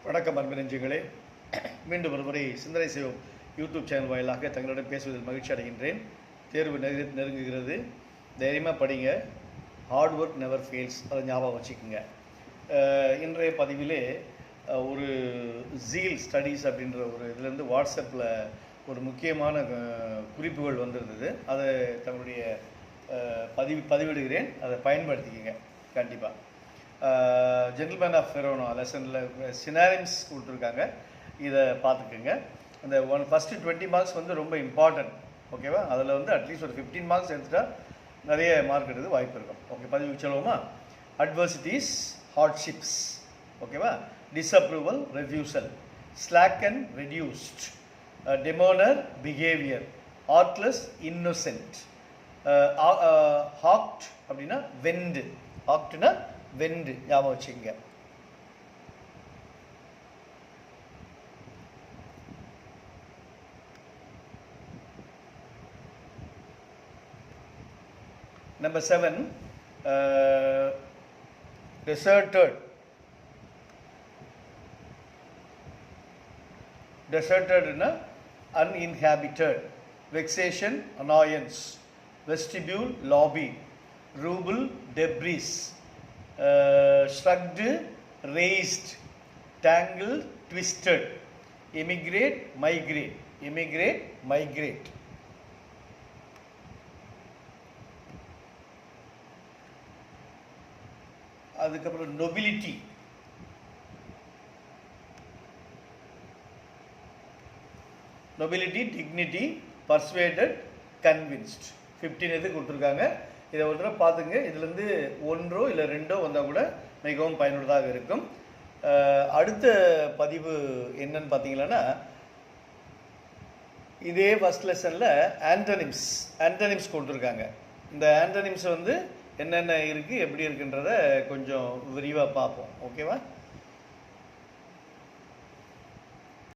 வணக்கம் அன்பு நெஞ்சுகளே, மீண்டும் ஒருமுறை சிந்தனை செய்வோம் யூடியூப் சேனல் வாயிலாக தங்களிடம் பேசுவதில் மகிழ்ச்சி அடைகின்றேன். தேர்வு நெருங்குகிறது. தைரியமாக படிங்க. ஹார்ட் ஒர்க் நெவர் ஃபெயில்ஸ், அதை ஞாபகம் வச்சுக்கோங்க. இன்றைய பதிவிலே ஒரு ஜீல் ஸ்டடீஸ் அப்படின்ற ஒரு இதுலேருந்து வாட்ஸ்அப்பில் ஒரு முக்கியமான குறிப்புகள் வந்திருந்தது. அதை தங்களுடைய பதிவிடுகிறேன். அதை பயன்படுத்திக்கங்க கண்டிப்பாக. ஜென்டில்மேன் ஆஃப் ஃபெரோனோ லெசனில் சினாரிம்ஸ் கொடுத்துருக்காங்க. இதை பார்த்துக்குங்க. அந்த ஃபஸ்ட்டு 20 மார்க்ஸ் வந்து ரொம்ப இம்பார்ட்டன்ட். ஓகேவா? அதில் வந்து அட்லீஸ்ட் ஒரு 15 மார்க்ஸ் எடுத்துட்டா நிறைய மார்க் எடுத்து வாய்ப்பு இருக்கும். ஓகே, பதிவுக்கு சொல்லுவோமா? Adversities, hardships. ஓகேவா? Disapproval, refusal, slack and reduced, demeanour, behaviour, artless, innocent, haughty அப்படின்னா வெண்டு. ஹாக்ட்னா வெண்டு, ஞாபகம் வச்சுங்க. Number 7, deserted. Desertedனா uninhabited. Vexation, annoyance. Vestibule, lobby. Ruble, debris. Shrugged, raised. Tangled, twisted. Immigrate, migrate. Immigrate, migrate. அதுக்கப்புறம் nobility. Nobility, dignity, persuaded, convinced. 15 எது கொடுத்துருக்காங்க. இதை ஒரு தடவை பார்த்துங்க. இதுலேருந்து ஒன்றோ இல்லை ரெண்டோ வந்தால் கூட மிகவும் பயனுள்ளதாக இருக்கும். அடுத்த பதிவு என்னன்னு பார்த்தீங்கன்னா, இதே ஃபர்ஸ்ட் லெசனில் ஆண்டனிம்ஸ் கொடுத்துருக்காங்க. இந்த ஆண்டனிம்ஸ் வந்து என்னென்ன இருக்குது, எப்படி இருக்குன்றத கொஞ்சம் விரிவாக பார்ப்போம். ஓகேவா?